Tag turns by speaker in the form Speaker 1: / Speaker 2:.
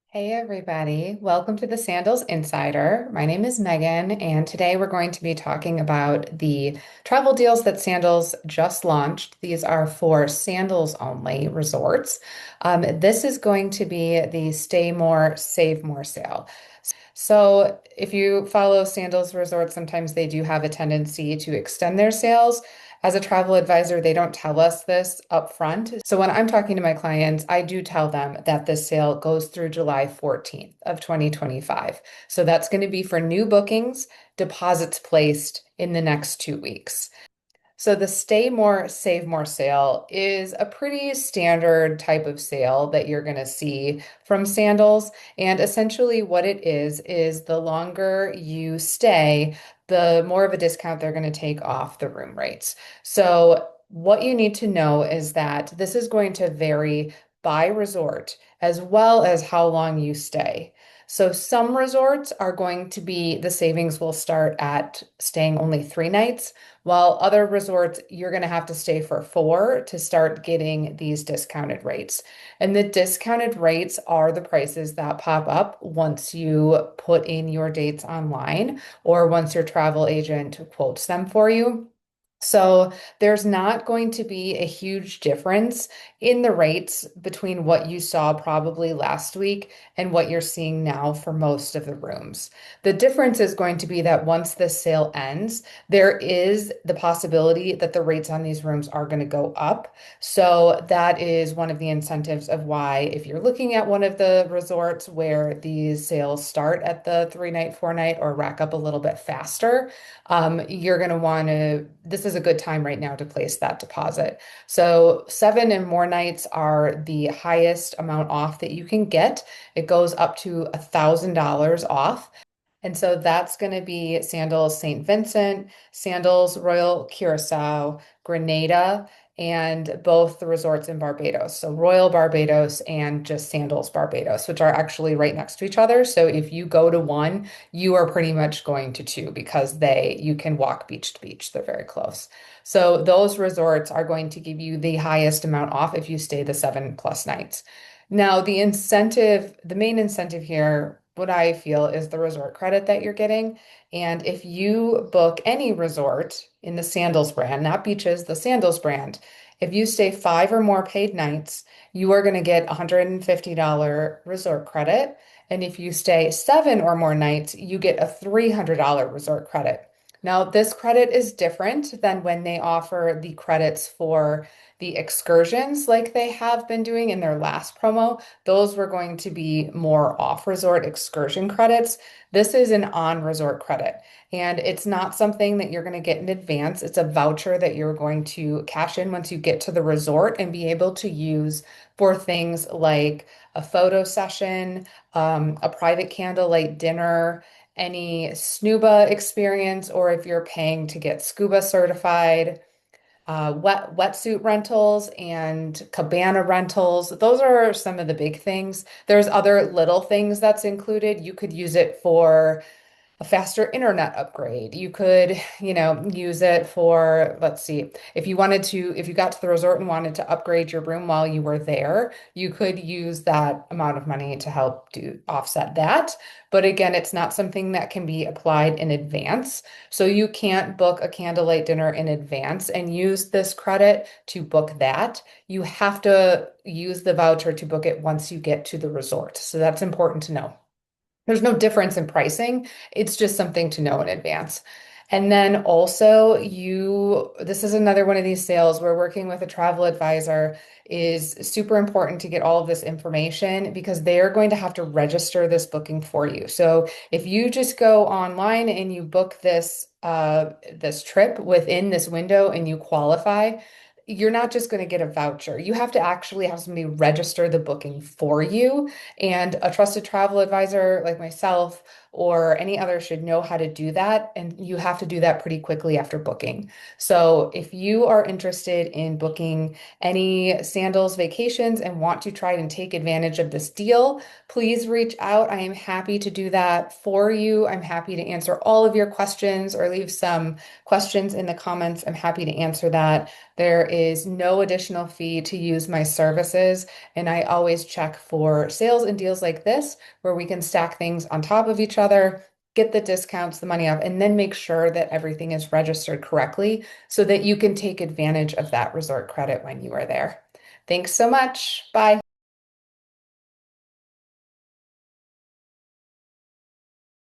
Speaker 1: Hey everybody, welcome to the Sandals Insider. My name is Megan, and today we're going to be talking about the travel deals that Sandals just launched. These are for Sandals only resorts. This is going to be the Stay More, Save More sale. So, if you follow Sandals Resorts, sometimes they do have a tendency to extend their sales. As a travel advisor, they don't tell us this up front. So when I'm talking to my clients, I do tell them that this sale goes through July 14th of 2025. So that's going to be for new bookings, deposits placed in the next 2 weeks. So the Stay More, Save More sale is a pretty standard type of sale that you're going to see from Sandals. And essentially what it is the longer you stay, the more of a discount they're going to take off the room rates. So what you need to know is that this is going to vary by resort as well as how long you stay. So some resorts are going to be, the savings will start at staying only 3 nights, while other resorts, you're going to have to stay for 4 to start getting these discounted rates. And the discounted rates are the prices that pop up once you put in your dates online or once your travel agent quotes them for you. So there's not going to be a huge difference in the rates between what you saw probably last week and what you're seeing now for most of the rooms. The difference is going to be that once this sale ends, there is the possibility that the rates on these rooms are going to go up. So that is one of the incentives of why, if you're looking at one of the resorts where these sales start at the 3 night, 4 night, or rack up a little bit faster, you're going to want to, this is a good time right now to place that deposit. So 7 and more nights are the highest amount off that you can get. It goes up to $1,000 off. And so that's going to be Sandals St. Vincent, Sandals Royal Curacao, Grenada, and both the resorts in Barbados. So Royal Barbados and just Sandals Barbados, which are actually right next to each other. So if you go to one, you are pretty much going to two because you can walk beach to beach. They're very close. So those resorts are going to give you the highest amount off if you stay the 7+ nights. Now, the main incentive here, what I feel is the resort credit that you're getting. And if you book any resort in the Sandals brand, not beaches, the Sandals brand, if you stay 5 or more paid nights, you are going to get $150 resort credit. And if you stay 7 or more nights, you get a $300 resort credit. Now, this credit is different than when they offer the credits for the excursions like they have been doing in their last promo. Those were going to be more off-resort excursion credits. This is an on-resort credit, and it's not something that you're going to get in advance. It's a voucher that you're going to cash in once you get to the resort and be able to use for things like a photo session, a private candlelight dinner, any snuba experience, or if you're paying to get scuba certified, wetsuit rentals and cabana rentals. Those are some of the big things. There's other little things that's included. You could use it for a faster internet upgrade. You could, use it for, let's see, if you got to the resort and wanted to upgrade your room while you were there, you could use that amount of money to help do offset that. But again, it's not something that can be applied in advance. So you can't book a candlelight dinner in advance and use this credit to book that. You have to use the voucher to book it once you get to the resort. So that's important to know. There's no difference in pricing. It's just something to know in advance. And then also this is another one of these sales where working with a travel advisor is super important to get all of this information because they are going to have to register this booking for you. So if you just go online and you book this trip within this window and you qualify, you're not just going to get a voucher. You have to actually have somebody register the booking for you. And a trusted travel advisor like myself or any other should know how to do that. And you have to do that pretty quickly after booking. So if you are interested in booking any Sandals vacations and want to try and take advantage of this deal, please reach out. I am happy to do that for you. I'm happy to answer all of your questions or leave some questions in the comments. I'm happy to answer that. There is no additional fee to use my services, and I always check for sales and deals like this where we can stack things on top of each other, get the discounts, the money off, and then make sure that everything is registered correctly so that you can take advantage of that resort credit when you are there. Thanks so much. Bye.